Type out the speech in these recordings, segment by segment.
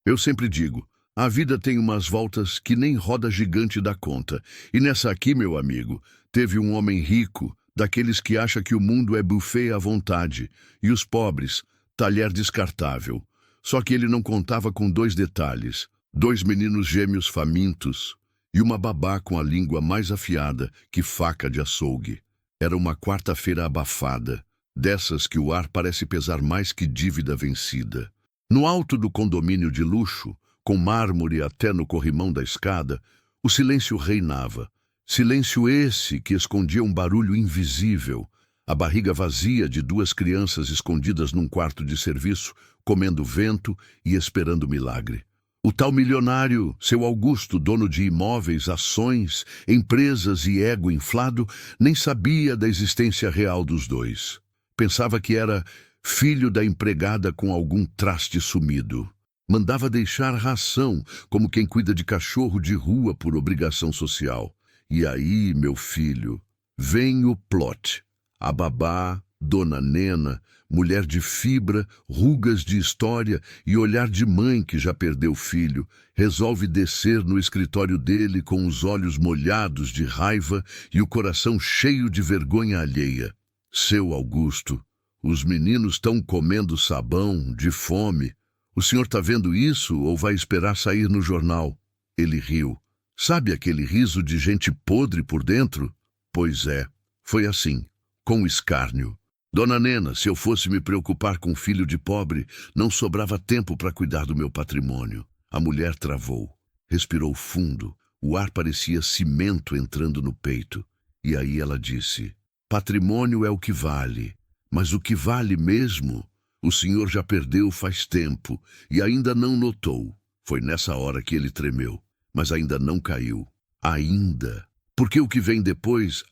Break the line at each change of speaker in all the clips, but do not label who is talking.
Eu sempre digo, a vida tem umas voltas que nem roda gigante dá conta. E nessa aqui, meu amigo, teve um homem rico, daqueles que acha que o mundo é buffet à vontade, e os pobres, talher descartável. Só que ele não contava com dois detalhes: dois meninos gêmeos famintos e uma babá com a língua mais afiada que faca de açougue. Era uma quarta-feira abafada, dessas que o ar parece pesar mais que dívida vencida. No alto do condomínio de luxo, com mármore até no corrimão da escada, o silêncio reinava. Silêncio esse que escondia um barulho invisível, a barriga vazia de duas crianças escondidas num quarto de serviço, comendo vento e esperando milagre. O tal milionário, seu Augusto, dono de imóveis, ações, empresas e ego inflado, nem sabia da existência real dos dois. Pensava que era filho da empregada com algum traste sumido. Mandava deixar ração, como quem cuida de cachorro de rua por obrigação social. E aí, meu filho, vem o plot. A babá, Dona Nena, mulher de fibra, rugas de história e olhar de mãe que já perdeu filho, resolve descer no escritório dele com os olhos molhados de raiva e o coração cheio de vergonha alheia. Seu Augusto, os meninos estão comendo sabão, de fome. O senhor está vendo isso ou vai esperar sair no jornal? Ele riu. Sabe aquele riso de gente podre por dentro? Pois é, foi assim, com escárnio. Dona Nena, se eu fosse me preocupar com filho de pobre, não sobrava tempo para cuidar do meu patrimônio. A mulher travou, respirou fundo, o ar parecia cimento entrando no peito. E aí ela disse: patrimônio é o que vale, mas o que vale mesmo, o senhor já perdeu faz tempo e ainda não notou. Foi nessa hora que ele tremeu, mas ainda não caiu. Ainda. Porque o que vem depois,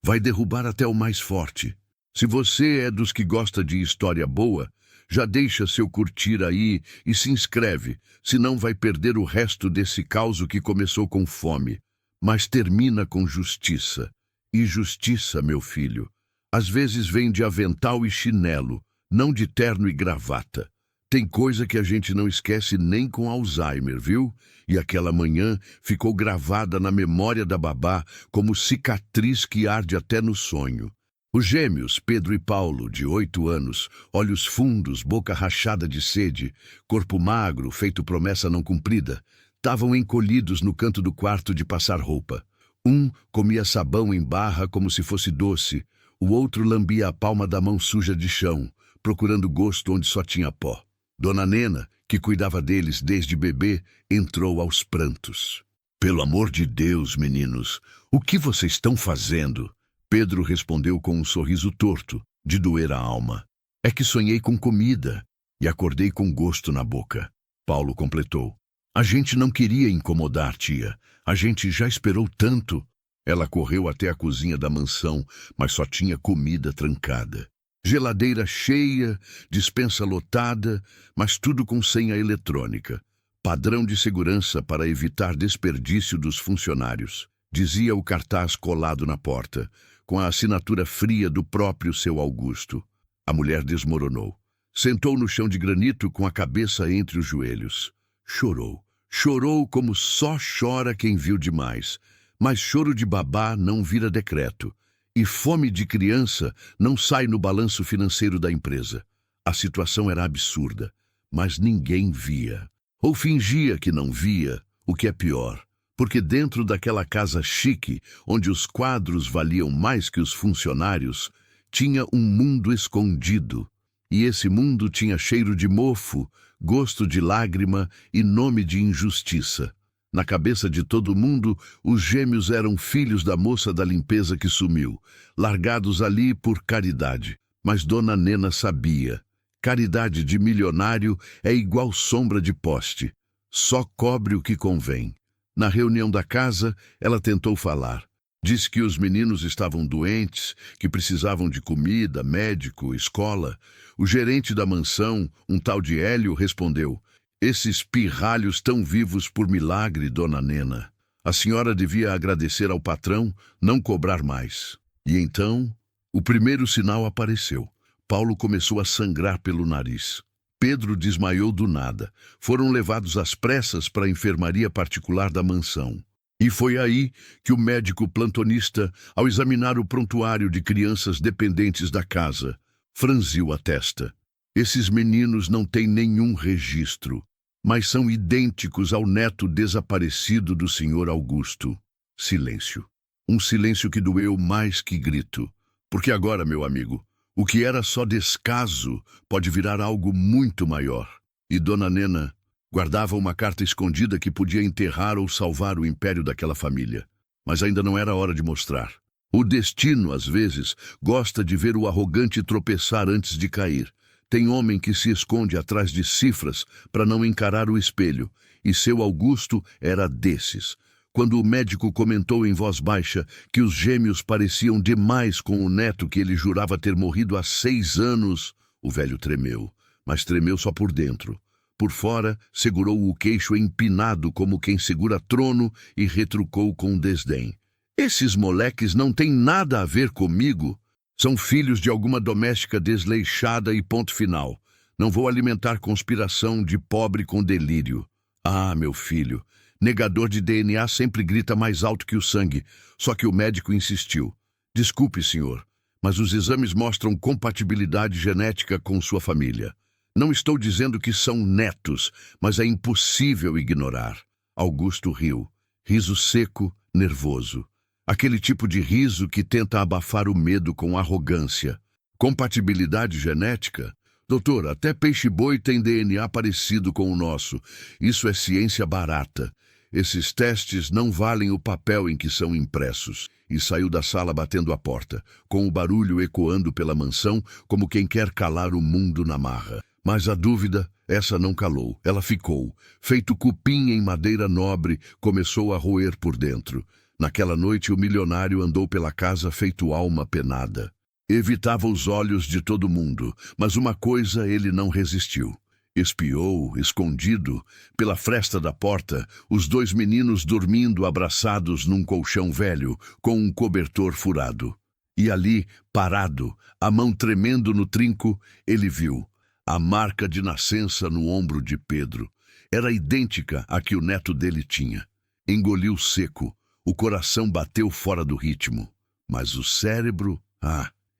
vai derrubar até o mais forte. Se você é dos que gosta de história boa, já deixa seu curtir aí e se inscreve, senão vai perder o resto desse caos que começou com fome, mas termina com justiça. E justiça, meu filho, às vezes vem de avental e chinelo, não de terno e gravata. Tem coisa que a gente não esquece nem com Alzheimer, viu? E aquela manhã ficou gravada na memória da babá como cicatriz que arde até no sonho. Os gêmeos, Pedro e Paulo, de 8 anos, olhos fundos, boca rachada de sede, corpo magro, feito promessa não cumprida, estavam encolhidos no canto do quarto de passar roupa. Um comia sabão em barra como se fosse doce, o outro lambia a palma da mão suja de chão, procurando gosto onde só tinha pó. Dona Nena, que cuidava deles desde bebê, entrou aos prantos. Pelo amor de Deus, meninos, o que vocês estão fazendo? Pedro respondeu com um sorriso torto, de doer a alma. É que sonhei com comida e acordei com gosto na boca. Paulo completou. A gente não queria incomodar, tia. A gente já esperou tanto. Ela correu até a cozinha da mansão, mas só tinha comida trancada. Geladeira cheia, despensa lotada, mas tudo com senha eletrônica. Padrão de segurança para evitar desperdício dos funcionários, dizia o cartaz colado na porta, com a assinatura fria do próprio seu Augusto. A mulher desmoronou. Sentou no chão de granito com a cabeça entre os joelhos. Chorou. Chorou como só chora quem viu demais. Mas choro de babá não vira decreto. E fome de criança não sai no balanço financeiro da empresa. A situação era absurda, mas ninguém via. Ou fingia que não via, o que é pior. Porque dentro daquela casa chique, onde os quadros valiam mais que os funcionários, tinha um mundo escondido. E esse mundo tinha cheiro de mofo, gosto de lágrima e nome de injustiça. Na cabeça de todo mundo, os gêmeos eram filhos da moça da limpeza que sumiu, largados ali por caridade. Mas Dona Nena sabia. Caridade de milionário é igual sombra de poste. Só cobre o que convém. Na reunião da casa, ela tentou falar. Disse que os meninos estavam doentes, que precisavam de comida, médico, escola. O gerente da mansão, um tal de Hélio, respondeu: esses pirralhos estão vivos por milagre, Dona Nena. A senhora devia agradecer ao patrão, não cobrar mais. E então, o primeiro sinal apareceu. Paulo começou a sangrar pelo nariz. Pedro desmaiou do nada. Foram levados às pressas para a enfermaria particular da mansão. E foi aí que o médico plantonista, ao examinar o prontuário de crianças dependentes da casa, franziu a testa. Esses meninos não têm nenhum registro, mas são idênticos ao neto desaparecido do Sr. Augusto. Silêncio. Um silêncio que doeu mais que grito. Porque agora, meu amigo, o que era só descaso pode virar algo muito maior. E Dona Nena guardava uma carta escondida que podia enterrar ou salvar o império daquela família. Mas ainda não era hora de mostrar. O destino, às vezes, gosta de ver o arrogante tropeçar antes de cair. Tem homem que se esconde atrás de cifras para não encarar o espelho, e seu Augusto era desses. Quando o médico comentou em voz baixa que os gêmeos pareciam demais com o neto que ele jurava ter morrido há 6 anos, o velho tremeu, mas tremeu só por dentro. Por fora, segurou o queixo empinado como quem segura trono e retrucou com desdém. Esses moleques não têm nada a ver comigo. São filhos de alguma doméstica desleixada e ponto final. Não vou alimentar conspiração de pobre com delírio. Ah, meu filho, negador de DNA sempre grita mais alto que o sangue, só que o médico insistiu. Desculpe, senhor, mas os exames mostram compatibilidade genética com sua família. Não estou dizendo que são netos, mas é impossível ignorar. Augusto riu. Riso seco, nervoso. Aquele tipo de riso que tenta abafar o medo com arrogância. Compatibilidade genética? Doutor, até peixe-boi tem DNA parecido com o nosso. Isso é ciência barata. Esses testes não valem o papel em que são impressos. E saiu da sala batendo a porta, com o barulho ecoando pela mansão como quem quer calar o mundo na marra. Mas a dúvida, essa não calou. Ela ficou. Feito cupim em madeira nobre, começou a roer por dentro. Naquela noite o milionário andou pela casa feito alma penada. Evitava os olhos de todo mundo, mas uma coisa ele não resistiu. Espiou, escondido, pela fresta da porta, os 2 meninos dormindo abraçados num colchão velho, com um cobertor furado. E ali, parado, a mão tremendo no trinco, ele viu a marca de nascença no ombro de Pedro. Era idêntica à que o neto dele tinha. Engoliu seco. O coração bateu fora do ritmo, mas o cérebro,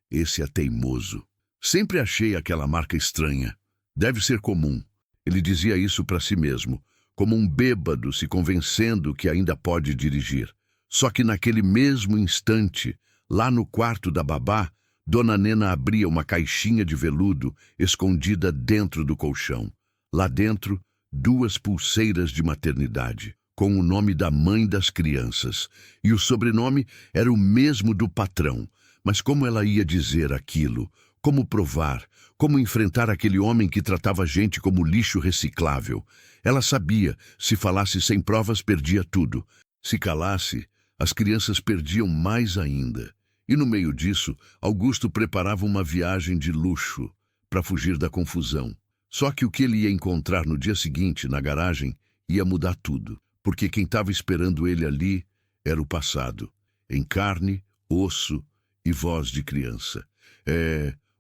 esse é teimoso. Sempre achei aquela marca estranha. Deve ser comum. Ele dizia isso para si mesmo, como um bêbado se convencendo que ainda pode dirigir. Só que naquele mesmo instante, lá no quarto da babá, Dona Nena abria uma caixinha de veludo escondida dentro do colchão. Lá dentro, 2 pulseiras de maternidade, com o nome da mãe das crianças, e o sobrenome era o mesmo do patrão. Mas como ela ia dizer aquilo? Como provar? Como enfrentar aquele homem que tratava a gente como lixo reciclável? Ela sabia, se falasse sem provas, perdia tudo. Se calasse, as crianças perdiam mais ainda. E no meio disso, Augusto preparava uma viagem de luxo para fugir da confusão. Só que o que ele ia encontrar no dia seguinte, na garagem, ia mudar tudo. Porque quem estava esperando ele ali era o passado, em carne, osso e voz de criança.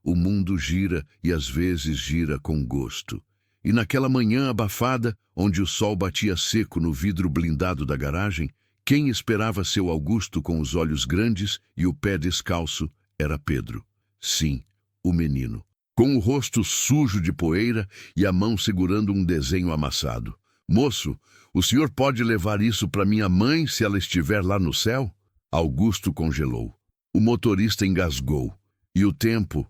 O mundo gira e às vezes gira com gosto. E naquela manhã abafada, onde o sol batia seco no vidro blindado da garagem, quem esperava seu Augusto com os olhos grandes e o pé descalço era Pedro. Sim, o menino, com o rosto sujo de poeira e a mão segurando um desenho amassado. Moço, o senhor pode levar isso para minha mãe se ela estiver lá no céu? Augusto congelou. O motorista engasgou. E o tempo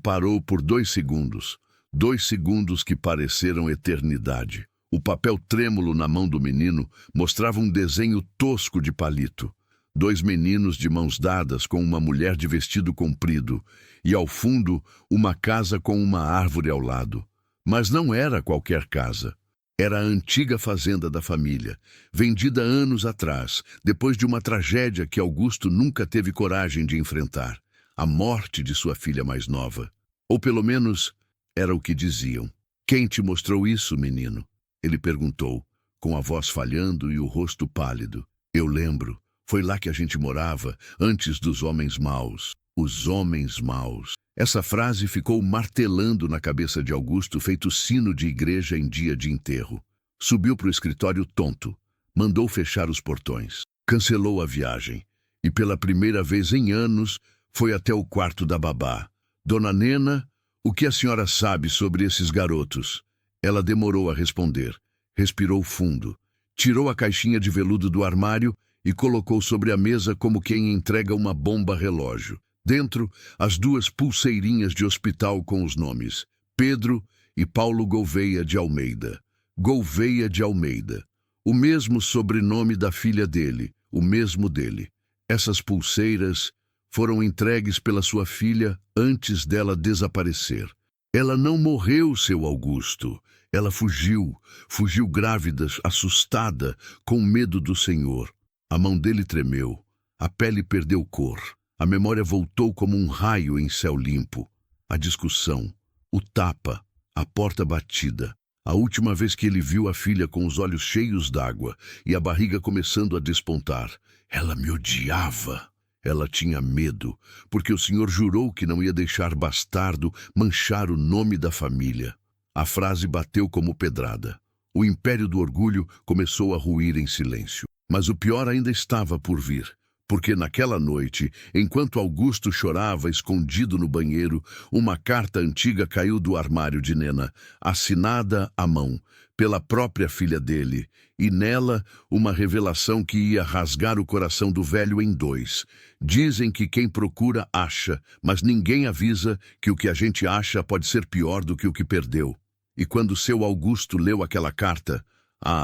parou por 2 segundos. 2 segundos que pareceram eternidade. O papel trêmulo na mão do menino mostrava um desenho tosco de palito. 2 meninos de mãos dadas com uma mulher de vestido comprido. E ao fundo, uma casa com uma árvore ao lado. Mas não era qualquer casa. Era a antiga fazenda da família, vendida anos atrás, depois de uma tragédia que Augusto nunca teve coragem de enfrentar. A morte de sua filha mais nova. Ou pelo menos, era o que diziam. Quem te mostrou isso, menino? Ele perguntou, com a voz falhando e o rosto pálido. Eu lembro. Foi lá que a gente morava, antes dos homens maus. Os homens maus. Essa frase ficou martelando na cabeça de Augusto, feito sino de igreja em dia de enterro. Subiu para o escritório tonto, mandou fechar os portões, cancelou a viagem e, pela primeira vez em anos, foi até o quarto da babá. Dona Nena, o que a senhora sabe sobre esses garotos? Ela demorou a responder, respirou fundo, tirou a caixinha de veludo do armário e colocou sobre a mesa como quem entrega uma bomba-relógio. Dentro, as duas pulseirinhas de hospital com os nomes: Pedro e Paulo Gouveia de Almeida. Gouveia de Almeida. O mesmo sobrenome da filha dele, o mesmo dele. Essas pulseiras foram entregues pela sua filha antes dela desaparecer. Ela não morreu, seu Augusto. Ela fugiu grávida, assustada, com medo do Senhor. A mão dele tremeu, a pele perdeu cor, a memória voltou como um raio em céu limpo. A discussão, o tapa, a porta batida. A última vez que ele viu a filha com os olhos cheios d'água e a barriga começando a despontar. Ela me odiava. Ela tinha medo, porque o Senhor jurou que não ia deixar bastardo manchar o nome da família. A frase bateu como pedrada. O império do orgulho começou a ruir em silêncio. Mas o pior ainda estava por vir, porque naquela noite, enquanto Augusto chorava escondido no banheiro, uma carta antiga caiu do armário de Nena, assinada à mão, pela própria filha dele, e nela uma revelação que ia rasgar o coração do velho em dois. Dizem que quem procura acha, mas ninguém avisa que o que a gente acha pode ser pior do que o que perdeu. E quando seu Augusto leu aquela carta,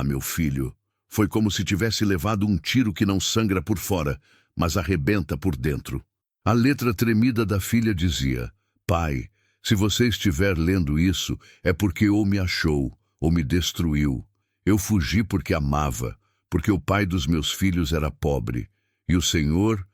meu filho, foi como se tivesse levado um tiro que não sangra por fora, mas arrebenta por dentro. A letra tremida da filha dizia: Pai, se você estiver lendo isso, é porque ou me achou, ou me destruiu. Eu fugi porque amava, porque o pai dos meus filhos era pobre. E o Senhor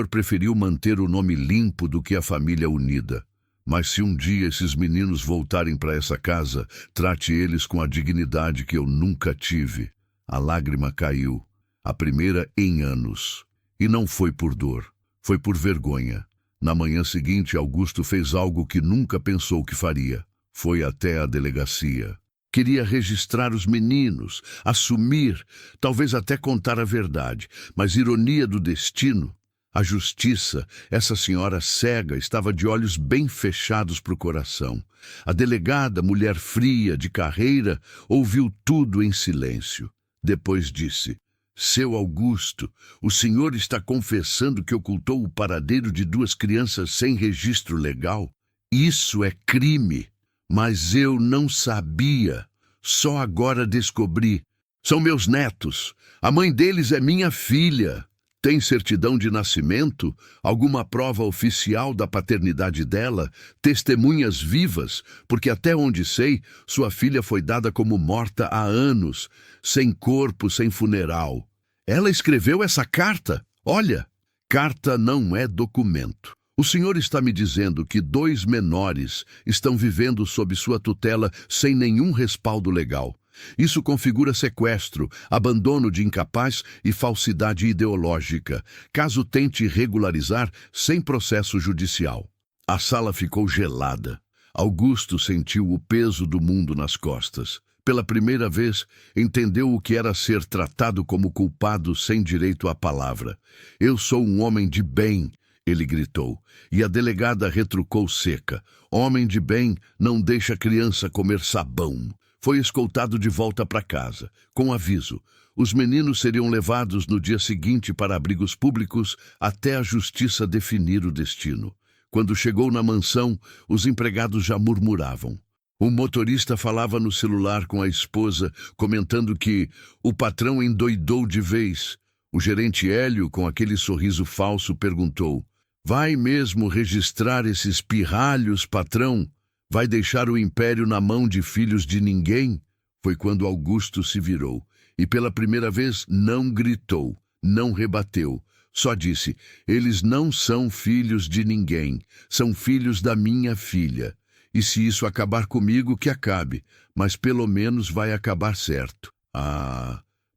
preferiu manter o nome limpo do que a família unida. Mas se um dia esses meninos voltarem para essa casa, trate eles com a dignidade que eu nunca tive. A lágrima caiu, a primeira em anos. E não foi por dor, foi por vergonha. Na manhã seguinte, Augusto fez algo que nunca pensou que faria. Foi até a delegacia. Queria registrar os meninos, assumir, talvez até contar a verdade. Mas ironia do destino, a justiça, essa senhora cega, estava de olhos bem fechados para o coração. A delegada, mulher fria, de carreira, ouviu tudo em silêncio. Depois disse: Seu Augusto, o senhor está confessando que ocultou o paradeiro de duas crianças sem registro legal? Isso é crime. Mas eu não sabia. Só agora descobri. São meus netos. A mãe deles é minha filha. Tem certidão de nascimento? Alguma prova oficial da paternidade dela? Testemunhas vivas? Porque até onde sei, sua filha foi dada como morta há anos, sem corpo, sem funeral. Ela escreveu essa carta? Olha, carta não é documento. O senhor está me dizendo que 2 menores estão vivendo sob sua tutela sem nenhum respaldo legal. Isso configura sequestro, abandono de incapaz e falsidade ideológica, caso tente regularizar sem processo judicial. A sala ficou gelada. Augusto sentiu o peso do mundo nas costas. Pela primeira vez, entendeu o que era ser tratado como culpado sem direito à palavra. Eu sou um homem de bem, ele gritou, e a delegada retrucou seca. Homem de bem não deixa criança comer sabão. Foi escoltado de volta para casa, com aviso. Os meninos seriam levados no dia seguinte para abrigos públicos até a justiça definir o destino. Quando chegou na mansão, os empregados já murmuravam. O motorista falava no celular com a esposa, comentando que o patrão endoidou de vez. O gerente Hélio, com aquele sorriso falso, perguntou: Vai mesmo registrar esses pirralhos, patrão? Vai deixar o império na mão de filhos de ninguém? Foi quando Augusto se virou e pela primeira vez não gritou, não rebateu. Só disse: eles não são filhos de ninguém, são filhos da minha filha. E se isso acabar comigo, que acabe, mas pelo menos vai acabar certo.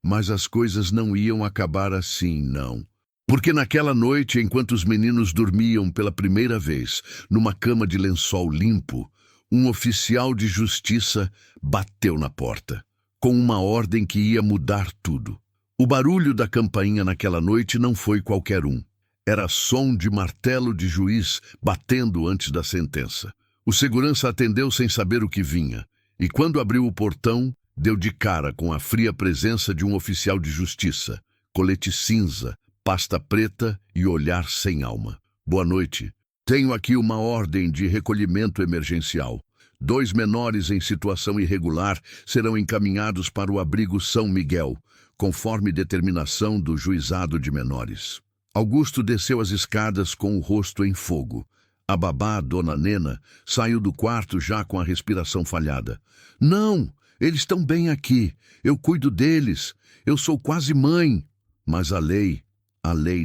Mas as coisas não iam acabar assim, não. Porque naquela noite, enquanto os meninos dormiam pela primeira vez numa cama de lençol limpo, um oficial de justiça bateu na porta, com uma ordem que ia mudar tudo. O barulho da campainha naquela noite não foi qualquer um. Era som de martelo de juiz batendo antes da sentença. O segurança atendeu sem saber o que vinha, e quando abriu o portão, deu de cara com a fria presença de um oficial de justiça, colete cinza, pasta preta e olhar sem alma. Boa noite. Tenho aqui uma ordem de recolhimento emergencial. 2 menores em situação irregular serão encaminhados para o abrigo São Miguel, conforme determinação do juizado de menores. Augusto desceu as escadas com o rosto em fogo. A babá, Dona Nena, saiu do quarto já com a respiração falhada. Não, eles estão bem aqui. Eu cuido deles. Eu sou quase mãe. Mas a lei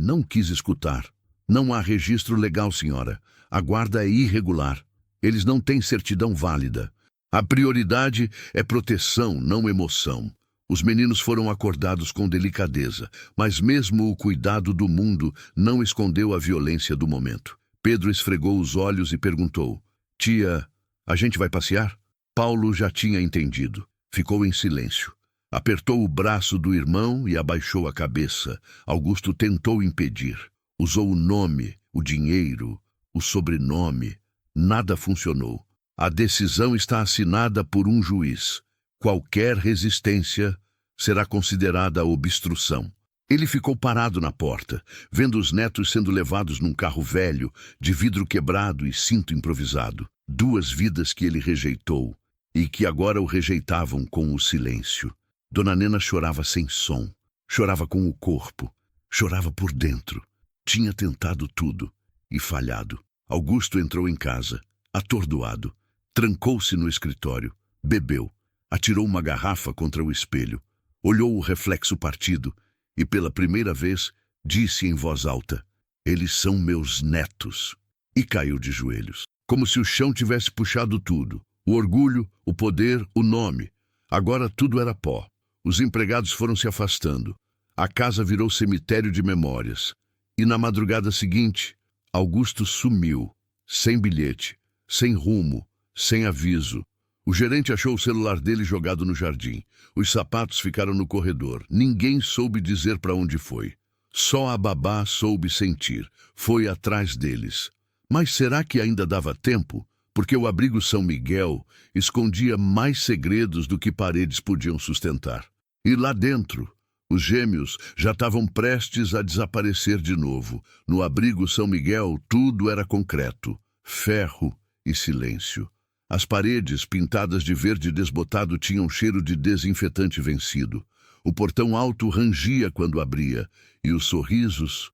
não quis escutar. Não há registro legal, senhora. A guarda é irregular. Eles não têm certidão válida. A prioridade é proteção, não emoção. Os meninos foram acordados com delicadeza, mas mesmo o cuidado do mundo não escondeu a violência do momento. Pedro esfregou os olhos e perguntou: Tia, a gente vai passear? Paulo já tinha entendido. Ficou em silêncio. Apertou o braço do irmão e abaixou a cabeça. Augusto tentou impedir. Usou o nome, o dinheiro, o sobrenome. Nada funcionou. A decisão está assinada por um juiz. Qualquer resistência será considerada obstrução. Ele ficou parado na porta, vendo os netos sendo levados num carro velho, de vidro quebrado e cinto improvisado. 2 vidas que ele rejeitou e que agora o rejeitavam com o silêncio. Dona Nena chorava sem som, chorava com o corpo, chorava por dentro. Tinha tentado tudo e falhado. Augusto entrou em casa, atordoado, trancou-se no escritório, bebeu, atirou uma garrafa contra o espelho, olhou o reflexo partido e, pela primeira vez, disse em voz alta: Eles são meus netos. E caiu de joelhos, como se o chão tivesse puxado tudo. O orgulho, o poder, o nome. Agora tudo era pó. Os empregados foram se afastando. A casa virou cemitério de memórias. E na madrugada seguinte, Augusto sumiu, sem bilhete, sem rumo, sem aviso. O gerente achou o celular dele jogado no jardim. Os sapatos ficaram no corredor. Ninguém soube dizer para onde foi. Só a babá soube sentir. Foi atrás deles. Mas será que ainda dava tempo? Porque o abrigo São Miguel escondia mais segredos do que paredes podiam sustentar. E lá dentro, os gêmeos já estavam prestes a desaparecer de novo. No abrigo São Miguel, tudo era concreto, ferro e silêncio. As paredes, pintadas de verde desbotado, tinham cheiro de desinfetante vencido. O portão alto rangia quando abria, e os sorrisos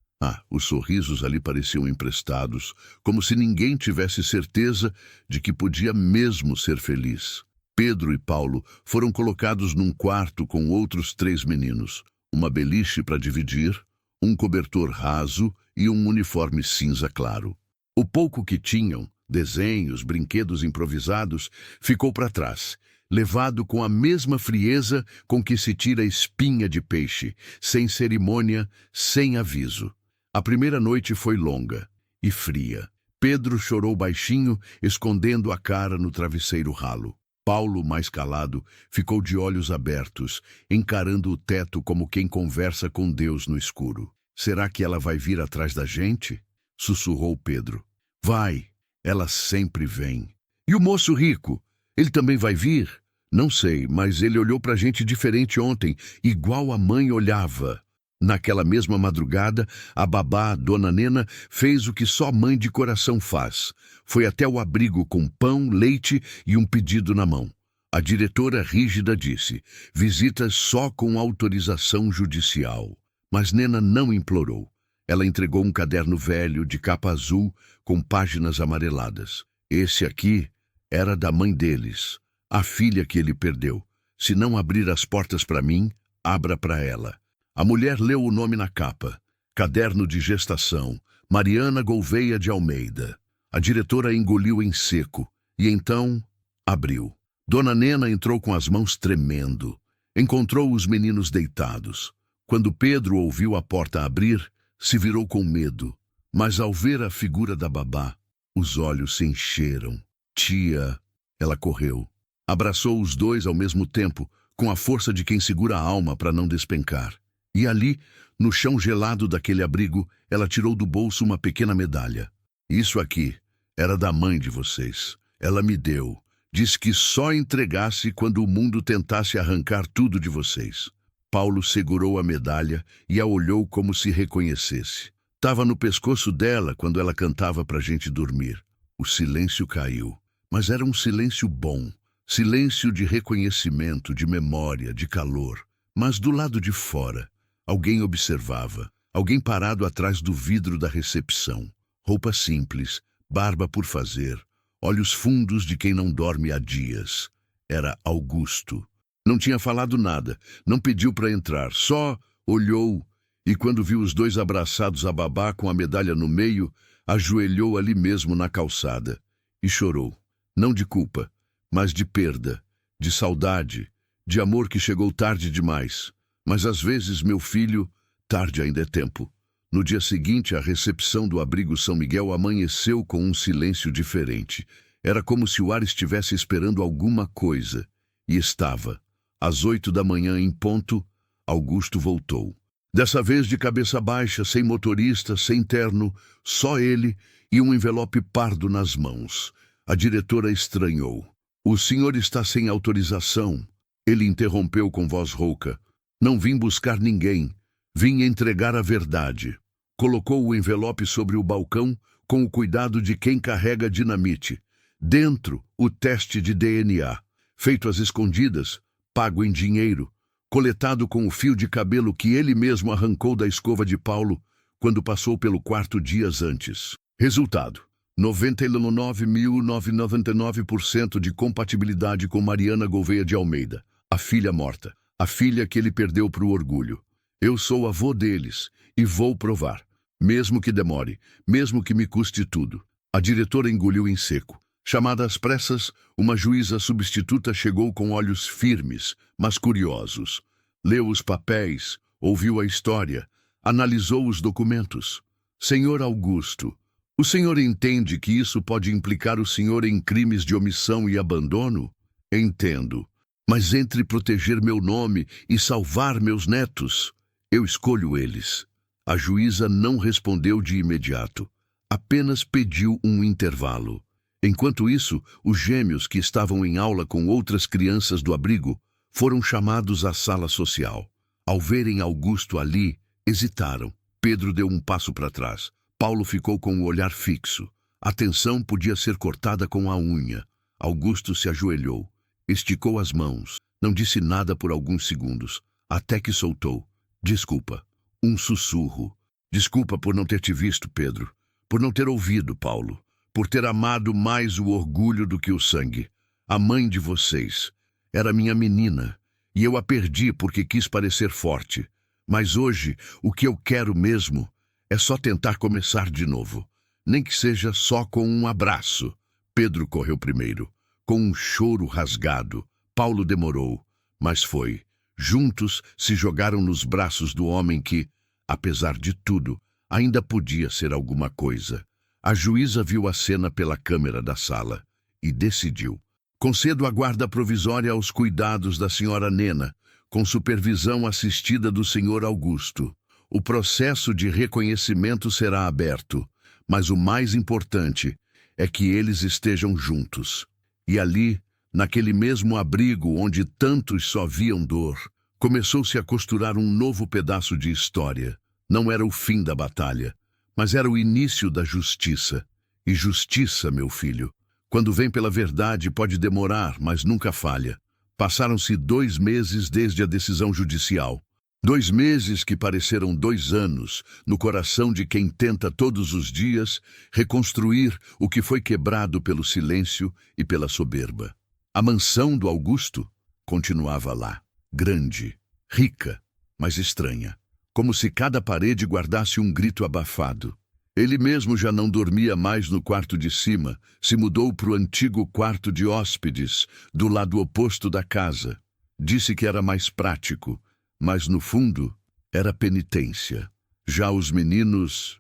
ali pareciam emprestados, como se ninguém tivesse certeza de que podia mesmo ser feliz. Pedro e Paulo foram colocados num quarto com outros 3 meninos, uma beliche para dividir, um cobertor raso e um uniforme cinza claro. O pouco que tinham, desenhos, brinquedos improvisados, ficou para trás, levado com a mesma frieza com que se tira espinha de peixe, sem cerimônia, sem aviso. A primeira noite foi longa e fria. Pedro chorou baixinho, escondendo a cara no travesseiro ralo. Paulo, mais calado, ficou de olhos abertos, encarando o teto como quem conversa com Deus no escuro. Será que ela vai vir atrás da gente? Sussurrou Pedro. Vai, ela sempre vem. E o moço rico? Ele também vai vir? Não sei, mas ele olhou pra gente diferente ontem, igual a mãe olhava. Naquela mesma madrugada, a babá, Dona Nena, fez o que só mãe de coração faz. Foi até o abrigo com pão, leite e um pedido na mão. A diretora rígida disse: visitas só com autorização judicial. Mas Nena não implorou. Ela entregou um caderno velho de capa azul com páginas amareladas. Esse aqui era da mãe deles, a filha que ele perdeu. Se não abrir as portas para mim, abra para ela. A mulher leu o nome na capa. Caderno de gestação, Mariana Gouveia de Almeida. A diretora engoliu em seco e então abriu. Dona Nena entrou com as mãos tremendo. Encontrou os meninos deitados. Quando Pedro ouviu a porta abrir, se virou com medo, mas ao ver a figura da babá, os olhos se encheram. Tia, ela correu. Abraçou os dois ao mesmo tempo, com a força de quem segura a alma para não despencar. E ali, no chão gelado daquele abrigo, ela tirou do bolso uma pequena medalha. Isso aqui era da mãe de vocês. Ela me deu. Disse que só entregasse quando o mundo tentasse arrancar tudo de vocês. Paulo segurou a medalha e a olhou como se reconhecesse. Estava no pescoço dela quando ela cantava para a gente dormir. O silêncio caiu, mas era um silêncio bom. Silêncio de reconhecimento, de memória, de calor. Mas do lado de fora, alguém observava. Alguém parado atrás do vidro da recepção. Roupa simples, barba por fazer, olhos fundos de quem não dorme há dias. Era Augusto. Não tinha falado nada, não pediu para entrar, só olhou e quando viu os dois abraçados a babá com a medalha no meio, ajoelhou ali mesmo na calçada e chorou. Não de culpa, mas de perda, de saudade, de amor que chegou tarde demais. Mas às vezes, meu filho, tarde ainda é tempo. No dia seguinte, a recepção do abrigo São Miguel amanheceu com um silêncio diferente. Era como se o ar estivesse esperando alguma coisa. E estava. Às 8 da manhã em ponto, Augusto voltou. Dessa vez de cabeça baixa, sem motorista, sem terno, só ele e um envelope pardo nas mãos. A diretora estranhou. "O senhor está sem autorização." Ele interrompeu com voz rouca. "Não vim buscar ninguém. Vim entregar a verdade." Colocou o envelope sobre o balcão com o cuidado de quem carrega dinamite. Dentro, o teste de DNA, feito às escondidas, pago em dinheiro, coletado com o fio de cabelo que ele mesmo arrancou da escova de Paulo quando passou pelo quarto dias antes. Resultado: 99.999% de compatibilidade com Mariana Gouveia de Almeida, a filha morta, a filha que ele perdeu para o orgulho. Eu sou avô deles e vou provar, mesmo que demore, mesmo que me custe tudo. A diretora engoliu em seco. Chamada às pressas, uma juíza substituta chegou com olhos firmes, mas curiosos. Leu os papéis, ouviu a história, analisou os documentos. "Senhor Augusto, o senhor entende que isso pode implicar o senhor em crimes de omissão e abandono?" "Entendo. Mas entre proteger meu nome e salvar meus netos, eu escolho eles." A juíza não respondeu de imediato. Apenas pediu um intervalo. Enquanto isso, os gêmeos que estavam em aula com outras crianças do abrigo foram chamados à sala social. Ao verem Augusto ali, hesitaram. Pedro deu um passo para trás. Paulo ficou com o olhar fixo. A tensão podia ser cortada com a unha. Augusto se ajoelhou. Esticou as mãos. Não disse nada por alguns segundos, até que soltou: "Desculpa." Um sussurro. "Desculpa por não ter te visto, Pedro. Por não ter ouvido, Paulo. Por ter amado mais o orgulho do que o sangue. A mãe de vocês era minha menina, e eu a perdi porque quis parecer forte. Mas hoje, o que eu quero mesmo é só tentar começar de novo. Nem que seja só com um abraço." Pedro correu primeiro, com um choro rasgado. Paulo demorou, mas foi. Juntos se jogaram nos braços do homem que, apesar de tudo, ainda podia ser alguma coisa. A juíza viu a cena pela câmera da sala e decidiu: "Concedo a guarda provisória aos cuidados da senhora Nena, com supervisão assistida do senhor Augusto. O processo de reconhecimento será aberto, mas o mais importante é que eles estejam juntos." E ali, naquele mesmo abrigo onde tantos só viam dor, começou-se a costurar um novo pedaço de história. Não era o fim da batalha, mas era o início da justiça. E justiça, meu filho, quando vem pela verdade, pode demorar, mas nunca falha. Passaram-se 2 meses desde a decisão judicial. 2 meses que pareceram 2 anos no coração de quem tenta todos os dias reconstruir o que foi quebrado pelo silêncio e pela soberba. A mansão do Augusto continuava lá, grande, rica, mas estranha, como se cada parede guardasse um grito abafado. Ele mesmo já não dormia mais no quarto de cima, se mudou para o antigo quarto de hóspedes, do lado oposto da casa. Disse que era mais prático, mas no fundo era penitência. Já os meninos...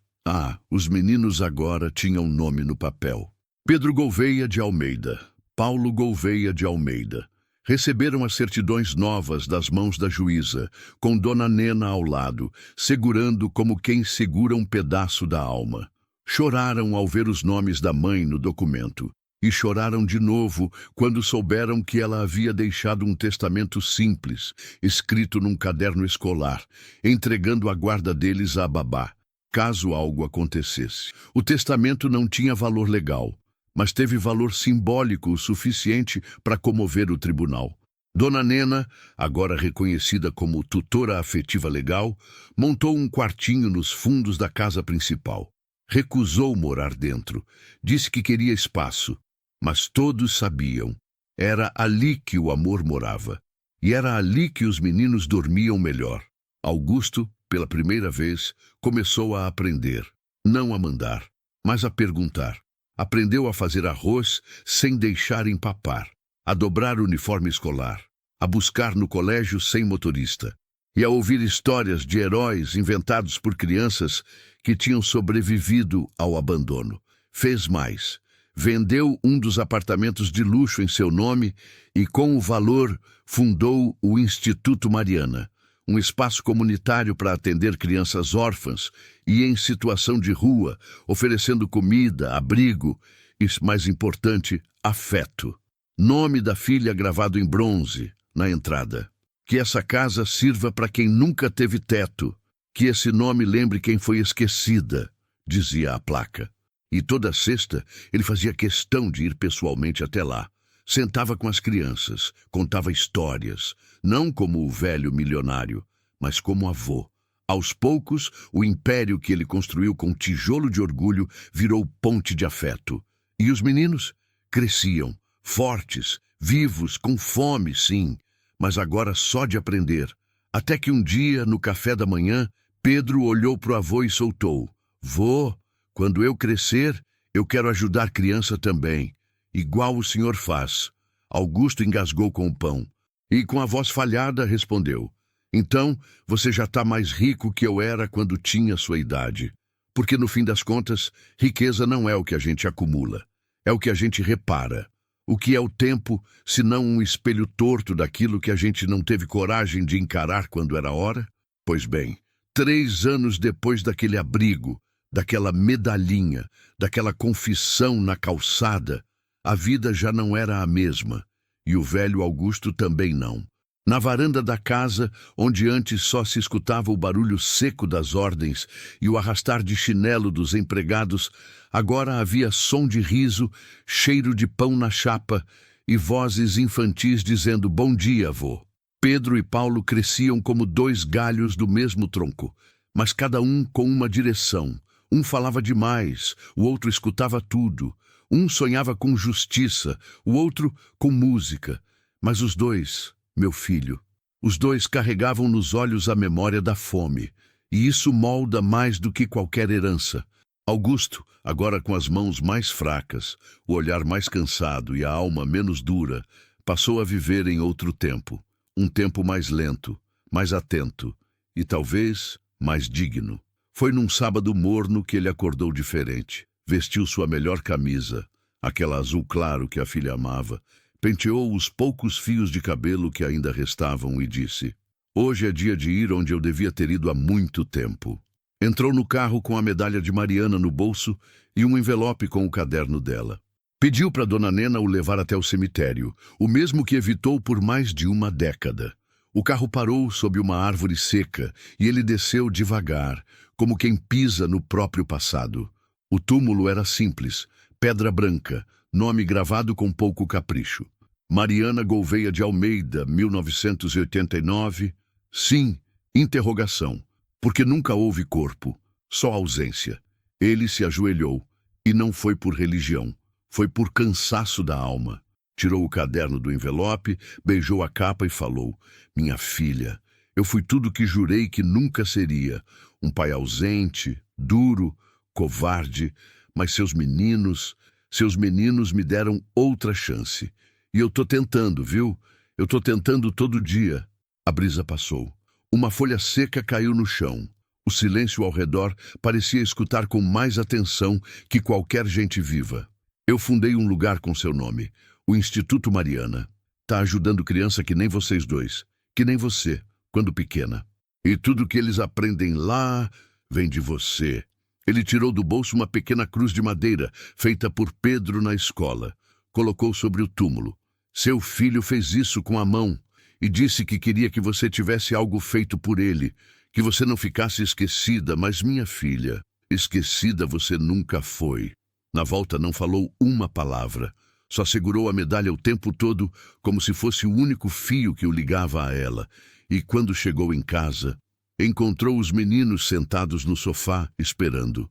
os meninos agora tinham nome no papel. Pedro Gouveia de Almeida, Paulo Gouveia de Almeida. Receberam as certidões novas das mãos da juíza, com Dona Nena ao lado, segurando como quem segura um pedaço da alma. Choraram ao ver os nomes da mãe no documento. E choraram de novo quando souberam que ela havia deixado um testamento simples, escrito num caderno escolar, entregando a guarda deles à babá, caso algo acontecesse. O testamento não tinha valor legal, mas teve valor simbólico o suficiente para comover o tribunal. Dona Nena, agora reconhecida como tutora afetiva legal, montou um quartinho nos fundos da casa principal. Recusou morar dentro, disse que queria espaço, mas todos sabiam. Era ali que o amor morava, e era ali que os meninos dormiam melhor. Augusto, pela primeira vez, começou a aprender, não a mandar, mas a perguntar. Aprendeu a fazer arroz sem deixar empapar, a dobrar o uniforme escolar, a buscar no colégio sem motorista, e a ouvir histórias de heróis inventados por crianças que tinham sobrevivido ao abandono. Fez mais. Vendeu um dos apartamentos de luxo em seu nome e, com o valor, fundou o Instituto Mariana, um espaço comunitário para atender crianças órfãs e em situação de rua, oferecendo comida, abrigo e, mais importante, afeto. Nome da filha gravado em bronze na entrada. Que essa casa sirva para quem nunca teve teto. Que esse nome lembre quem foi esquecida, dizia a placa. E toda sexta ele fazia questão de ir pessoalmente até lá. Sentava com as crianças, contava histórias, não como o velho milionário, mas como avô. Aos poucos, o império que ele construiu com tijolo de orgulho virou ponte de afeto. E os meninos cresciam, fortes, vivos, com fome, sim, mas agora só de aprender. Até que um dia, no café da manhã, Pedro olhou para o avô e soltou: "Vô, quando eu crescer, eu quero ajudar criança também, igual o senhor faz." Augusto engasgou com o pão e, com a voz falhada, respondeu: "Então, você já está mais rico que eu era quando tinha sua idade. Porque, no fim das contas, riqueza não é o que a gente acumula, é o que a gente repara. O que é o tempo, se não um espelho torto daquilo que a gente não teve coragem de encarar quando era hora?" Pois bem, 3 anos depois daquele abrigo, daquela medalhinha, daquela confissão na calçada, a vida já não era a mesma, e o velho Augusto também não. Na varanda da casa, onde antes só se escutava o barulho seco das ordens e o arrastar de chinelo dos empregados, agora havia som de riso, cheiro de pão na chapa e vozes infantis dizendo "Bom dia, avô." Pedro e Paulo cresciam como 2 galhos do mesmo tronco, mas cada um com uma direção. Um falava demais, o outro escutava tudo. Um sonhava com justiça, o outro com música. Mas os dois, meu filho, os dois carregavam nos olhos a memória da fome. E isso molda mais do que qualquer herança. Augusto, agora com as mãos mais fracas, o olhar mais cansado e a alma menos dura, passou a viver em outro tempo. Um tempo mais lento, mais atento e talvez mais digno. Foi num sábado morno que ele acordou diferente. Vestiu sua melhor camisa, aquela azul claro que a filha amava, penteou os poucos fios de cabelo que ainda restavam e disse: "Hoje é dia de ir onde eu devia ter ido há muito tempo." Entrou no carro com a medalha de Mariana no bolso e um envelope com o caderno dela. Pediu para Dona Nena o levar até o cemitério, o mesmo que evitou por mais de uma década. O carro parou sob uma árvore seca e ele desceu devagar, como quem pisa no próprio passado. O túmulo era simples, pedra branca, nome gravado com pouco capricho. Mariana Gouveia de Almeida, 1989. Sim, interrogação, porque nunca houve corpo, só ausência. Ele se ajoelhou, e não foi por religião, foi por cansaço da alma. Tirou o caderno do envelope, beijou a capa e falou: "Minha filha, eu fui tudo que jurei que nunca seria. Um pai ausente, duro, covarde, mas seus meninos me deram outra chance. E eu tô tentando, viu? Eu tô tentando todo dia." A brisa passou. Uma folha seca caiu no chão. O silêncio ao redor parecia escutar com mais atenção que qualquer gente viva. Eu fundei um lugar com seu nome, o Instituto Mariana. Tá ajudando criança que nem vocês dois, que nem você, quando pequena. E tudo que eles aprendem lá vem de você. Ele tirou do bolso uma pequena cruz de madeira, feita por Pedro na escola. Colocou sobre o túmulo. Seu filho fez isso com a mão e disse que queria que você tivesse algo feito por ele, que você não ficasse esquecida, mas minha filha, esquecida você nunca foi. Na volta não falou uma palavra, só segurou a medalha o tempo todo como se fosse o único fio que o ligava a ela. E quando chegou em casa, encontrou os meninos sentados no sofá, esperando.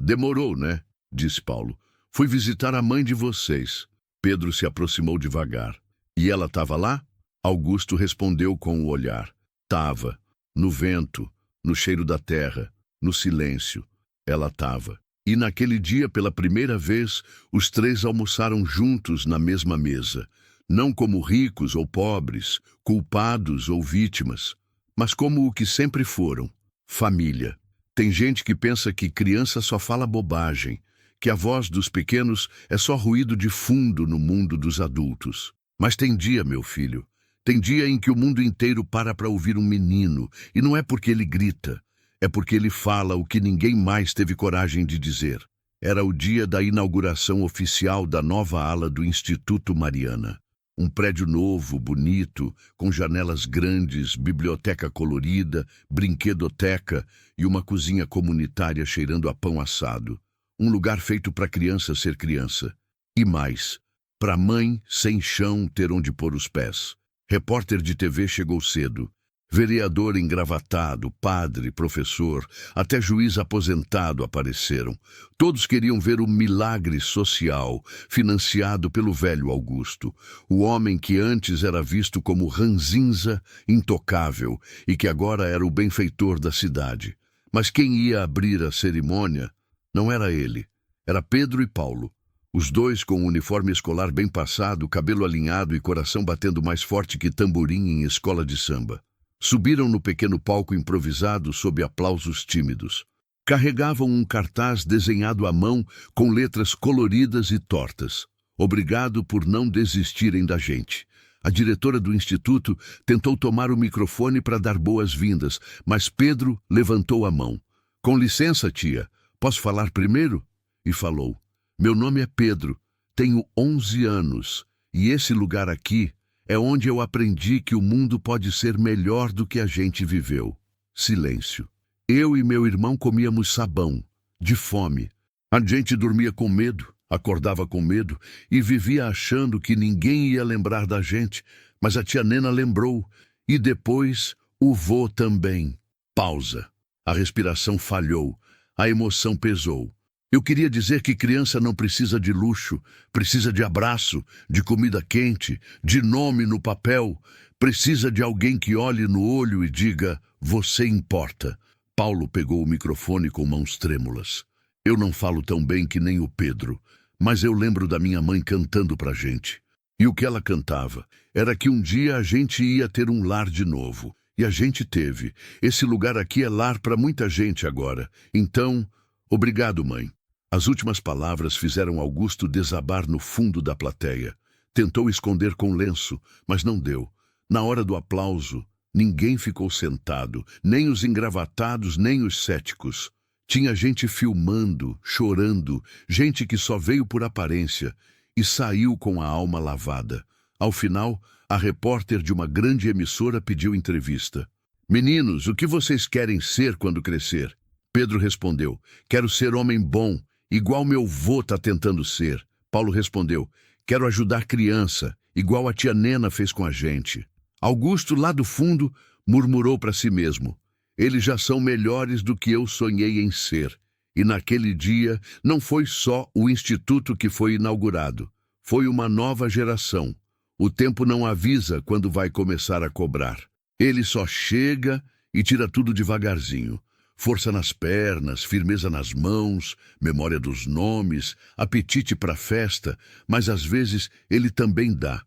Demorou, né? Disse Paulo. Fui visitar a mãe de vocês. Pedro se aproximou devagar. E ela estava lá? Augusto respondeu com o olhar. Tava. No vento, no cheiro da terra, no silêncio. Ela estava. E naquele dia, pela primeira vez, os três almoçaram juntos na mesma mesa. Não como ricos ou pobres, culpados ou vítimas, mas como o que sempre foram, família. Tem gente que pensa que criança só fala bobagem, que a voz dos pequenos é só ruído de fundo no mundo dos adultos. Mas tem dia, meu filho, tem dia em que o mundo inteiro para ouvir um menino, e não é porque ele grita, é porque ele fala o que ninguém mais teve coragem de dizer. Era o dia da inauguração oficial da nova ala do Instituto Mariana. Um prédio novo, bonito, com janelas grandes, biblioteca colorida, brinquedoteca e uma cozinha comunitária cheirando a pão assado. Um lugar feito para criança ser criança. E mais, para mãe sem chão ter onde pôr os pés. Repórter de TV chegou cedo. Vereador engravatado, padre, professor, até juiz aposentado apareceram. Todos queriam ver o milagre social financiado pelo velho Augusto, o homem que antes era visto como ranzinza, intocável, e que agora era o benfeitor da cidade. Mas quem ia abrir a cerimônia não era ele, era Pedro e Paulo. Os dois com o uniforme escolar bem passado, cabelo alinhado e coração batendo mais forte que tamborim em escola de samba. Subiram no pequeno palco improvisado sob aplausos tímidos. Carregavam um cartaz desenhado à mão com letras coloridas e tortas. Obrigado por não desistirem da gente. A diretora do instituto tentou tomar o microfone para dar boas-vindas, mas Pedro levantou a mão. Com licença, tia, posso falar primeiro? E falou. Meu nome é Pedro, tenho 11 anos, e esse lugar aqui é onde eu aprendi que o mundo pode ser melhor do que a gente viveu. Silêncio. Eu e meu irmão comíamos sabão, de fome. A gente dormia com medo, acordava com medo e vivia achando que ninguém ia lembrar da gente, mas a tia Nena lembrou, e depois o vô também. Pausa. A respiração falhou, a emoção pesou. Eu queria dizer que criança não precisa de luxo, precisa de abraço, de comida quente, de nome no papel. Precisa de alguém que olhe no olho e diga, você importa. Paulo pegou o microfone com mãos trêmulas. Eu não falo tão bem que nem o Pedro, mas eu lembro da minha mãe cantando pra gente. E o que ela cantava era que um dia a gente ia ter um lar de novo. E a gente teve. Esse lugar aqui é lar para muita gente agora. Então, obrigado, mãe. As últimas palavras fizeram Augusto desabar no fundo da plateia. Tentou esconder com lenço, mas não deu. Na hora do aplauso, ninguém ficou sentado, nem os engravatados, nem os céticos. Tinha gente filmando, chorando, gente que só veio por aparência e saiu com a alma lavada. Ao final, a repórter de uma grande emissora pediu entrevista. Meninos, o que vocês querem ser quando crescer? Pedro respondeu, quero ser homem bom, igual meu vô tá tentando ser. Paulo respondeu, quero ajudar criança, igual a tia Nena fez com a gente. Augusto, lá do fundo, murmurou para si mesmo, eles já são melhores do que eu sonhei em ser. E naquele dia, não foi só o instituto que foi inaugurado, foi uma nova geração. O tempo não avisa quando vai começar a cobrar. Ele só chega e tira tudo devagarzinho. Força nas pernas, firmeza nas mãos, memória dos nomes, apetite para a festa, mas às vezes ele também dá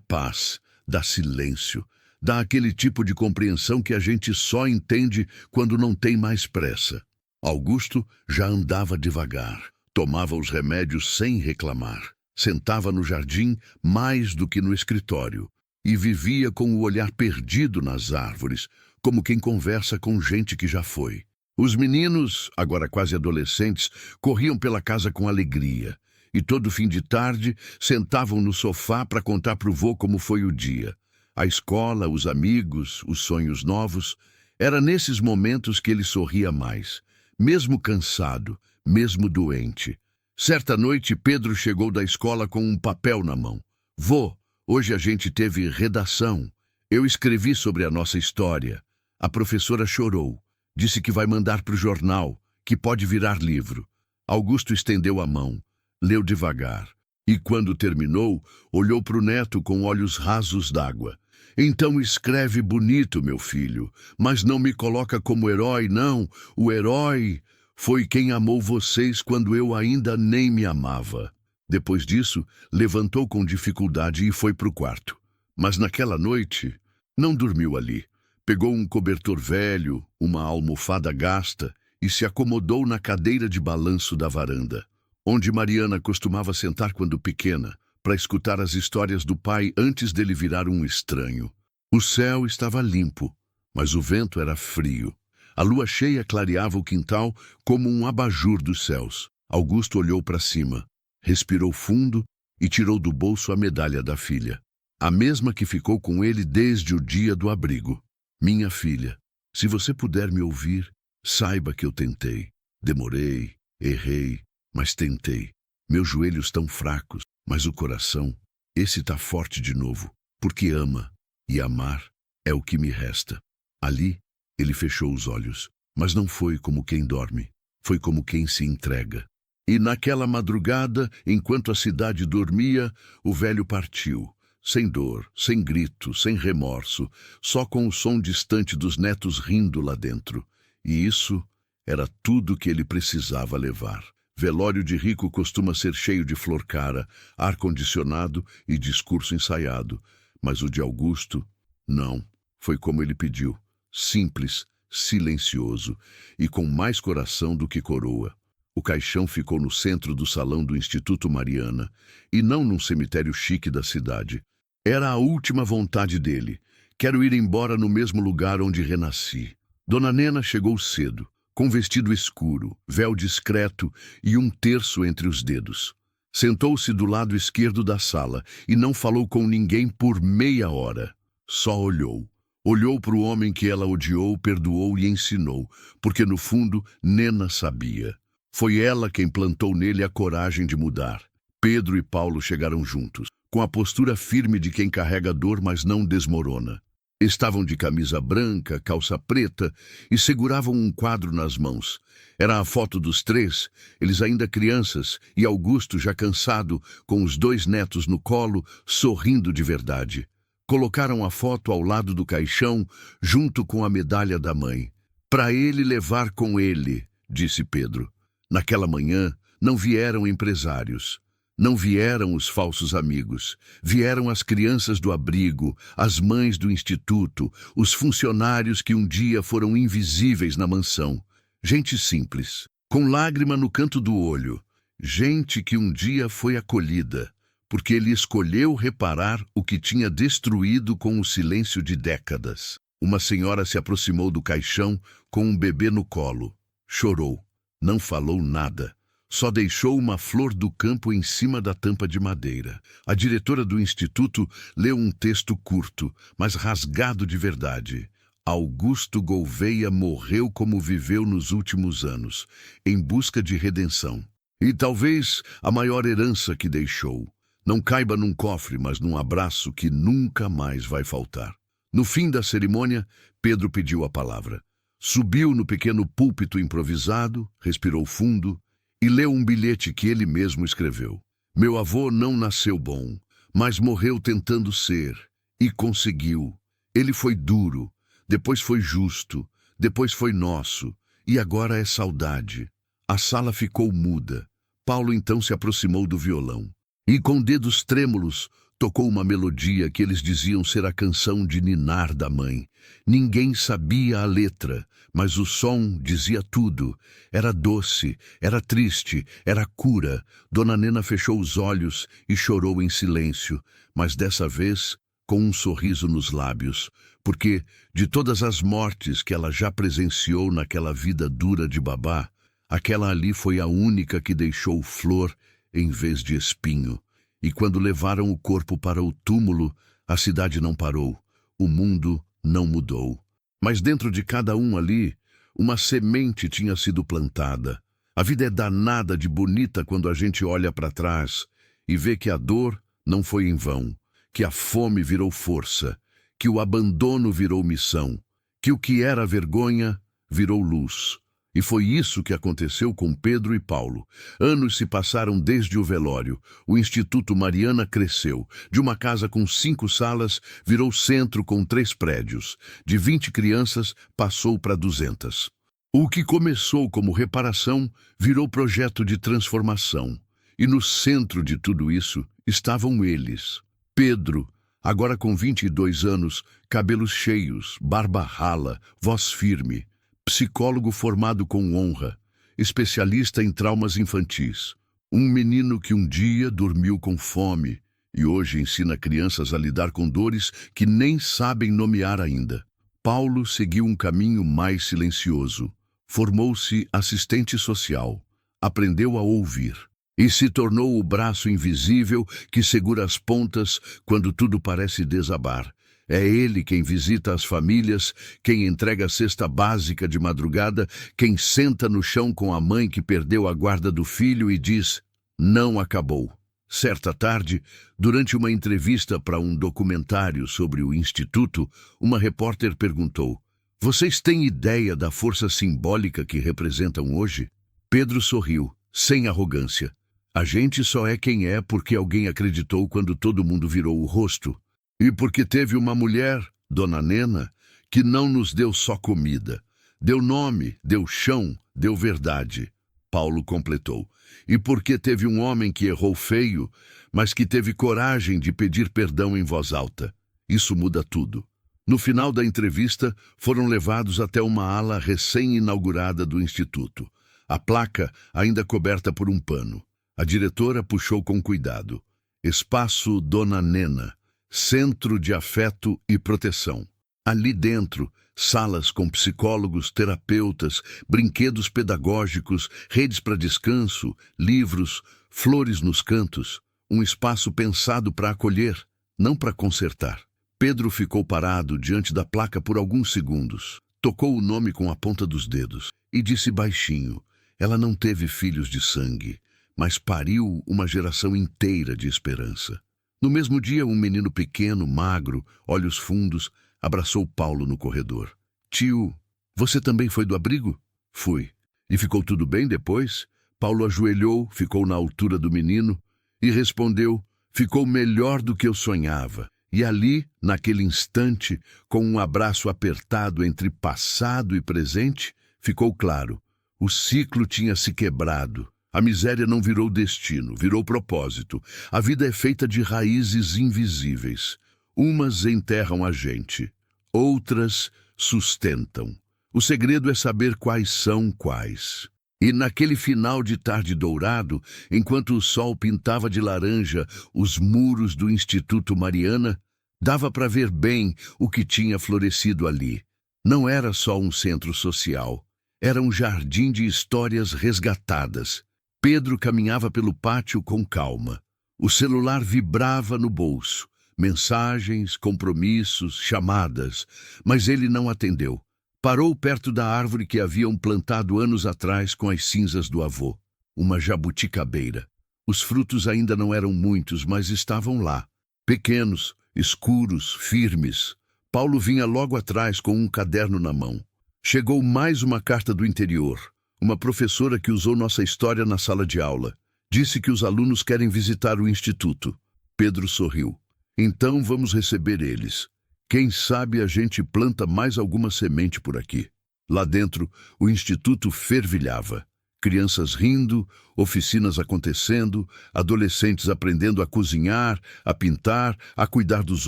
paz, dá silêncio, Dá aquele tipo de compreensão que a gente só entende quando não tem mais pressa. Augusto já andava devagar, tomava os remédios sem reclamar, sentava no jardim mais do que no escritório e vivia com o olhar perdido nas árvores, como quem conversa com gente que já foi. Os meninos, agora quase adolescentes, corriam pela casa com alegria e todo fim de tarde sentavam no sofá para contar pro vô como foi o dia. A escola, os amigos, os sonhos novos. Era nesses momentos que ele sorria mais, mesmo cansado, mesmo doente. Certa noite, Pedro chegou da escola com um papel na mão. Vô, hoje a gente teve redação. Eu escrevi sobre a nossa história. A professora chorou. Disse que vai mandar para o jornal, que pode virar livro. Augusto estendeu a mão, leu devagar. E quando terminou, olhou para o neto com olhos rasos d'água. Então escreve bonito, meu filho, mas não me coloca como herói, não. O herói foi quem amou vocês quando eu ainda nem me amava. Depois disso, levantou com dificuldade e foi para o quarto. Mas naquela noite, não dormiu ali. Pegou um cobertor velho, uma almofada gasta e se acomodou na cadeira de balanço da varanda, onde Mariana costumava sentar quando pequena, para escutar as histórias do pai antes dele virar um estranho. O céu estava limpo, mas o vento era frio. A lua cheia clareava o quintal como um abajur dos céus. Augusto olhou para cima, respirou fundo e tirou do bolso a medalha da filha, a mesma que ficou com ele desde o dia do abrigo. Minha filha, se você puder me ouvir, saiba que eu tentei. Demorei, errei, mas tentei. Meus joelhos estão fracos, mas o coração, esse está forte de novo, porque ama, e amar é o que me resta. Ali, ele fechou os olhos, mas não foi como quem dorme, foi como quem se entrega. E naquela madrugada, enquanto a cidade dormia, o velho partiu. Sem dor, sem grito, sem remorso, só com o som distante dos netos rindo lá dentro. E isso era tudo que ele precisava levar. Velório de rico costuma ser cheio de flor cara, ar-condicionado e discurso ensaiado. Mas o de Augusto, não. Foi como ele pediu. Simples, silencioso e com mais coração do que coroa. O caixão ficou no centro do salão do Instituto Mariana e não num cemitério chique da cidade. Era a última vontade dele. Quero ir embora no mesmo lugar onde renasci. Dona Nena chegou cedo, com vestido escuro, véu discreto e um terço entre os dedos. Sentou-se do lado esquerdo da sala e não falou com ninguém por meia hora. Só olhou. Olhou para o homem que ela odiou, perdoou e ensinou, porque no fundo Nena sabia. Foi ela quem plantou nele a coragem de mudar. Pedro e Paulo chegaram juntos, com a postura firme de quem carrega dor, mas não desmorona. Estavam de camisa branca, calça preta e seguravam um quadro nas mãos. Era a foto dos três, eles ainda crianças, e Augusto já cansado, com os 2 netos no colo, sorrindo de verdade. Colocaram a foto ao lado do caixão, junto com a medalha da mãe. Para ele levar com ele, disse Pedro. Naquela manhã, não vieram empresários. Não vieram os falsos amigos, vieram as crianças do abrigo, as mães do instituto, os funcionários que um dia foram invisíveis na mansão. Gente simples, com lágrima no canto do olho. Gente que um dia foi acolhida, porque ele escolheu reparar o que tinha destruído com o silêncio de décadas. Uma senhora se aproximou do caixão com um bebê no colo. Chorou, não falou nada. Só deixou uma flor do campo em cima da tampa de madeira. A diretora do instituto leu um texto curto, mas rasgado de verdade. Augusto Gouveia morreu como viveu nos últimos anos, em busca de redenção. E talvez a maior herança que deixou. Não caiba num cofre, mas num abraço que nunca mais vai faltar. No fim da cerimônia, Pedro pediu a palavra. Subiu no pequeno púlpito improvisado, respirou fundo, e leu um bilhete que ele mesmo escreveu. Meu avô não nasceu bom, mas morreu tentando ser, e conseguiu. Ele foi duro, depois foi justo, depois foi nosso, e agora é saudade. A sala ficou muda. Paulo então se aproximou do violão, e com dedos trêmulos Tocou uma melodia que eles diziam ser a canção de ninar da mãe. Ninguém sabia a letra, mas o som dizia tudo. Era doce, era triste, era cura. Dona Nena fechou os olhos e chorou em silêncio, mas dessa vez com um sorriso nos lábios, porque, de todas as mortes que ela já presenciou naquela vida dura de babá, aquela ali foi a única que deixou flor em vez de espinho. E quando levaram o corpo para o túmulo, a cidade não parou, o mundo não mudou. Mas dentro de cada um ali, uma semente tinha sido plantada. A vida é danada de bonita quando a gente olha para trás e vê que a dor não foi em vão, que a fome virou força, que o abandono virou missão, que o que era vergonha virou luz. E foi isso que aconteceu com Pedro e Paulo. Anos se passaram desde o velório. O Instituto Mariana cresceu. De uma casa com 5 salas, virou centro com 3 prédios. De 20 crianças, passou para 200. O que começou como reparação, virou projeto de transformação. E no centro de tudo isso, estavam eles. Pedro, agora com 22 anos, cabelos cheios, barba rala, voz firme. Psicólogo formado com honra, especialista em traumas infantis. Um menino que um dia dormiu com fome e hoje ensina crianças a lidar com dores que nem sabem nomear ainda. Paulo seguiu um caminho mais silencioso. Formou-se assistente social, aprendeu a ouvir e se tornou o braço invisível que segura as pontas quando tudo parece desabar. É ele quem visita as famílias, quem entrega a cesta básica de madrugada, quem senta no chão com a mãe que perdeu a guarda do filho e diz: não acabou. Certa tarde, durante uma entrevista para um documentário sobre o Instituto, uma repórter perguntou: vocês têm ideia da força simbólica que representam hoje? Pedro sorriu, sem arrogância. A gente só é quem é porque alguém acreditou quando todo mundo virou o rosto. E porque teve uma mulher, Dona Nena, que não nos deu só comida. Deu nome, deu chão, deu verdade. Paulo completou. E porque teve um homem que errou feio, mas que teve coragem de pedir perdão em voz alta. Isso muda tudo. No final da entrevista, foram levados até uma ala recém-inaugurada do Instituto. A placa ainda coberta por um pano. A diretora puxou com cuidado. Espaço Dona Nena. Centro de afeto e proteção. Ali dentro, salas com psicólogos, terapeutas, brinquedos pedagógicos, redes para descanso, livros, flores nos cantos. Um espaço pensado para acolher, não para consertar. Pedro ficou parado diante da placa por alguns segundos. Tocou o nome com a ponta dos dedos e disse baixinho: ela não teve filhos de sangue, mas pariu uma geração inteira de esperança. No mesmo dia, um menino pequeno, magro, olhos fundos, abraçou Paulo no corredor. Tio, você também foi do abrigo? Fui. E ficou tudo bem depois? Paulo ajoelhou, ficou na altura do menino e respondeu: ficou melhor do que eu sonhava. E ali, naquele instante, com um abraço apertado entre passado e presente, ficou claro: o ciclo tinha se quebrado. A miséria não virou destino, virou propósito. A vida é feita de raízes invisíveis. Umas enterram a gente, outras sustentam. O segredo é saber quais são quais. E naquele final de tarde dourado, enquanto o sol pintava de laranja os muros do Instituto Mariana, dava para ver bem o que tinha florescido ali. Não era só um centro social, era um jardim de histórias resgatadas. Pedro caminhava pelo pátio com calma. O celular vibrava no bolso. Mensagens, compromissos, chamadas. Mas ele não atendeu. Parou perto da árvore que haviam plantado anos atrás com as cinzas do avô. Uma jabuticabeira. Os frutos ainda não eram muitos, mas estavam lá. Pequenos, escuros, firmes. Paulo vinha logo atrás com um caderno na mão. Chegou mais uma carta do interior. Uma professora que usou nossa história na sala de aula. Disse que os alunos querem visitar o Instituto. Pedro sorriu. Então vamos receber eles. Quem sabe a gente planta mais alguma semente por aqui. Lá dentro, o Instituto fervilhava. Crianças rindo, oficinas acontecendo, adolescentes aprendendo a cozinhar, a pintar, a cuidar dos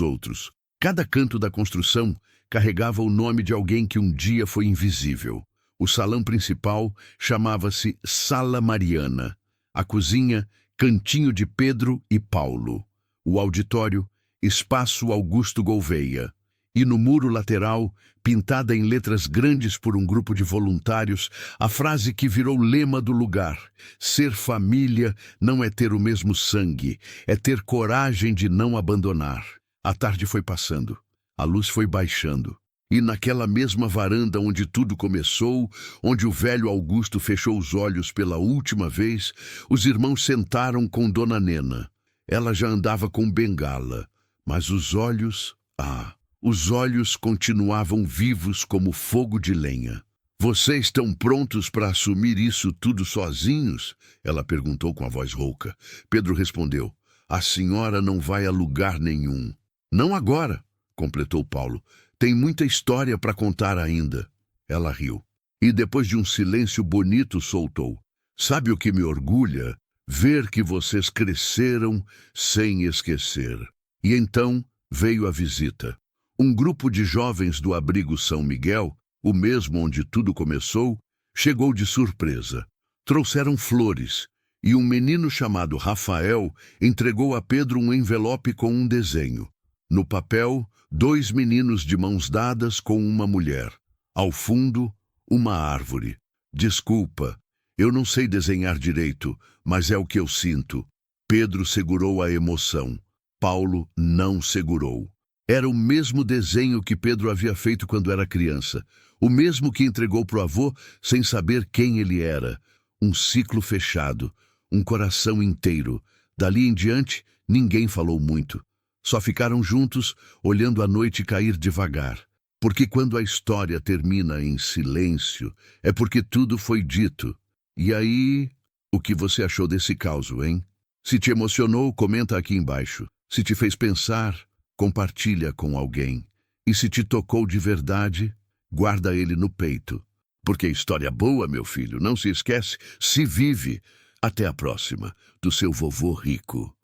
outros. Cada canto da construção carregava o nome de alguém que um dia foi invisível. O salão principal chamava-se Sala Mariana. A cozinha, Cantinho de Pedro e Paulo. O auditório, Espaço Augusto Gouveia. E no muro lateral, pintada em letras grandes por um grupo de voluntários, a frase que virou lema do lugar: ser família não é ter o mesmo sangue, é ter coragem de não abandonar. A tarde foi passando, a luz foi baixando. E naquela mesma varanda onde tudo começou, onde o velho Augusto fechou os olhos pela última vez, os irmãos sentaram com Dona Nena. Ela já andava com bengala, mas os olhos continuavam vivos como fogo de lenha. Vocês estão prontos para assumir isso tudo sozinhos? Ela perguntou com a voz rouca. Pedro respondeu: a senhora não vai a lugar nenhum. Não agora, completou Paulo. Tem muita história para contar ainda. Ela riu. E depois de um silêncio bonito, soltou: sabe o que me orgulha? Ver que vocês cresceram sem esquecer. E então veio a visita. Um grupo de jovens do abrigo São Miguel, o mesmo onde tudo começou, chegou de surpresa. Trouxeram flores, e um menino chamado Rafael entregou a Pedro um envelope com um desenho. No papel, 2 meninos de mãos dadas com uma mulher. Ao fundo, uma árvore. Desculpa, eu não sei desenhar direito, mas é o que eu sinto. Pedro segurou a emoção. Paulo não segurou. Era o mesmo desenho que Pedro havia feito quando era criança. O mesmo que entregou para o avô sem saber quem ele era. Um ciclo fechado, um coração inteiro. Dali em diante, ninguém falou muito. Só ficaram juntos, olhando a noite cair devagar. Porque quando a história termina em silêncio, é porque tudo foi dito. E aí, o que você achou desse caso, hein? Se te emocionou, comenta aqui embaixo. Se te fez pensar, compartilha com alguém. E se te tocou de verdade, guarda ele no peito. Porque história boa, meu filho, não se esquece, se vive. Até a próxima, do seu vovô Rico.